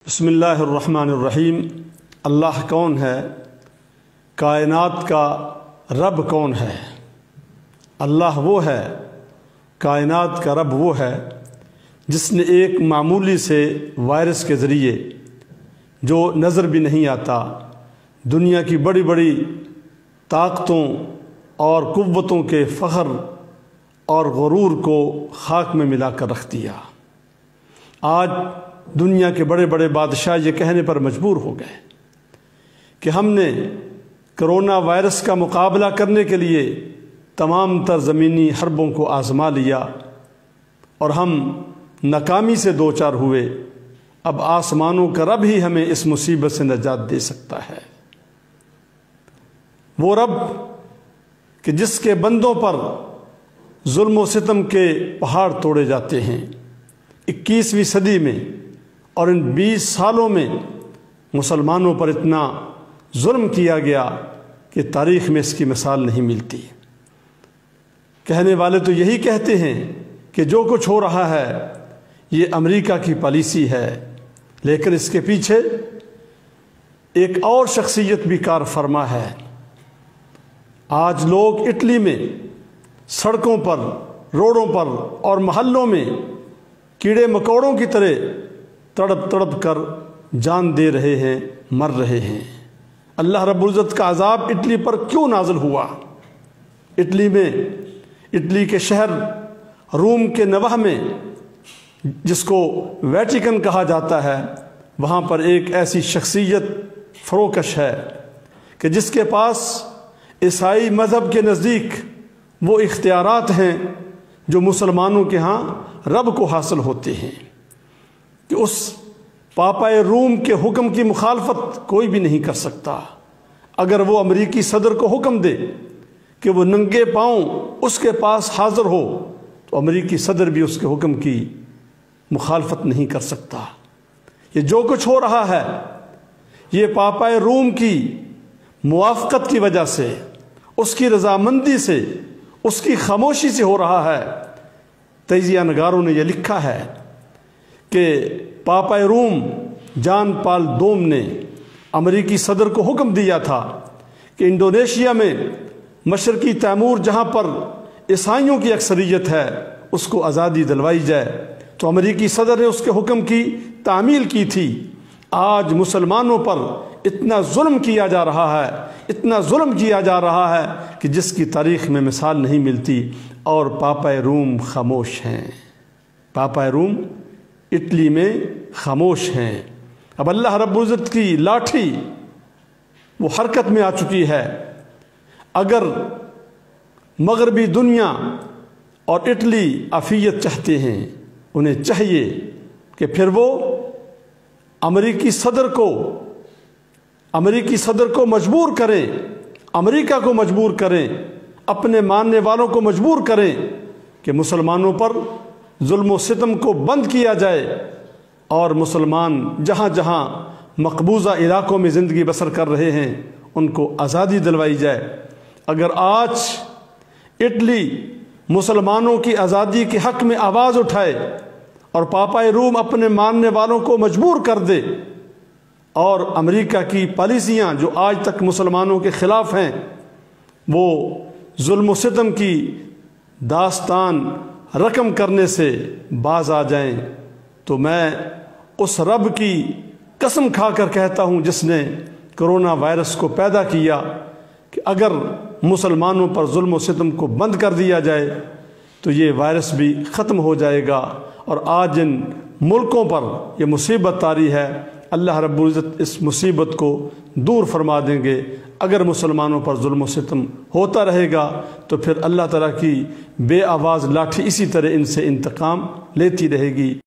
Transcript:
بسم اللہ الرحمن الرحیم۔ اللہ کون ہے؟ کائنات کا رب کون ہے؟ اللہ وہ ہے، کائنات کا رب وہ ہے جس نے ایک معمولی سے وائرس کے ذریعے جو نظر بھی نہیں آتا دنیا کی بڑی بڑی طاقتوں اور قوتوں کے فخر اور غرور کو خاک میں ملا کر رکھ دیا۔ آج دنیا کے بڑے بڑے بادشاہ یہ کہنے پر مجبور ہو گئے کہ ہم نے کرونا وائرس کا مقابلہ کرنے کے لیے تمام تر زمینی حربوں کو آزما لیا اور ہم ناکامی سے دوچار ہوئے، اب آسمانوں کا رب ہی ہمیں اس مصیبت سے نجات دے سکتا ہے۔ وہ رب کہ جس کے بندوں پر ظلم و ستم کے پہاڑ توڑے جاتے ہیں، 21ویں صدی میں اور ان 20 سالوں میں مسلمانوں پر اتنا ظلم کیا گیا کہ تاریخ میں اس کی مثال نہیں ملتی۔ کہنے والے تو یہی کہتے ہیں کہ جو کچھ ہو رہا ہے یہ امریکہ کی پالیسی ہے، لیکن اس کے پیچھے ایک اور شخصیت بھی کار فرما ہے۔ آج لوگ اٹلی میں سڑکوں پر، روڈوں پر اور محلوں میں کیڑے مکوڑوں کی طرح تڑپ تڑپ کر جان دے رہے ہیں، مر رہے ہیں۔ اللہ رب العزت کا عذاب اٹلی پر کیوں نازل ہوا؟ اٹلی کے شہر روم کے نوہ میں، جس کو ویٹیکن کہا جاتا ہے، وہاں پر ایک ایسی شخصیت فروکش ہے کہ جس کے پاس عیسائی مذہب کے نزدیک وہ اختیارات ہیں جو مسلمانوں کے ہاں رب کو حاصل ہوتے ہیں، کہ اس پاپا روم کے حکم کی مخالفت کوئی بھی نہیں کر سکتا۔ اگر وہ امریکی صدر کو حکم دے کہ وہ ننگے پاؤں اس کے پاس حاضر ہو تو امریکی صدر بھی اس کے حکم کی مخالفت نہیں کر سکتا۔ یہ جو کچھ ہو رہا ہے یہ پاپا روم کی موافقت کی وجہ سے، اس کی رضامندی سے، اس کی خاموشی سے ہو رہا ہے۔ تجزیہ نگاروں نے یہ لکھا ہے کہ پاپا روم جان پال دوم نے امریکی صدر کو حکم دیا تھا کہ انڈونیشیا میں مشرقی تیمور جہاں پر عیسائیوں کی اکثریت ہے اس کو آزادی دلوائی جائے، تو امریکی صدر نے اس کے حکم کی تعمیل کی تھی۔ آج مسلمانوں پر اتنا ظلم کیا جا رہا ہے، اتنا ظلم کیا جا رہا ہے کہ جس کی تاریخ میں مثال نہیں ملتی، اور پاپا روم خاموش ہیں۔ پاپا روم اٹلی میں خاموش ہیں۔ اب اللہ رب العزت کی لاٹھی وہ حرکت میں آ چکی ہے۔ اگر مغربی دنیا اور اٹلی عافیت چاہتے ہیں، انہیں چاہیے کہ پھر وہ امریکی صدر کو مجبور کریں، امریکہ کو مجبور کریں، اپنے ماننے والوں کو مجبور کریں کہ مسلمانوں پر ظلم و ستم کو بند کیا جائے، اور مسلمان جہاں جہاں مقبوضہ علاقوں میں زندگی بسر کر رہے ہیں ان کو آزادی دلوائی جائے۔ اگر آج اٹلی مسلمانوں کی آزادی کے حق میں آواز اٹھائے اور پاپا روم اپنے ماننے والوں کو مجبور کر دے، اور امریکہ کی پالیسیاں جو آج تک مسلمانوں کے خلاف ہیں وہ ظلم و ستم کی داستان رقم کرنے سے باز آ جائیں، تو میں اس رب کی قسم کھا کر کہتا ہوں جس نے کرونا وائرس کو پیدا کیا، کہ اگر مسلمانوں پر ظلم و ستم کو بند کر دیا جائے تو یہ وائرس بھی ختم ہو جائے گا، اور آج جن ملکوں پر یہ مصیبت طاری ہے اللہ رب العزت اس مصیبت کو دور فرما دیں گے۔ اگر مسلمانوں پر ظلم و ستم ہوتا رہے گا تو پھر اللہ تعالیٰ کی بے آواز لاٹھی اسی طرح ان سے انتقام لیتی رہے گی۔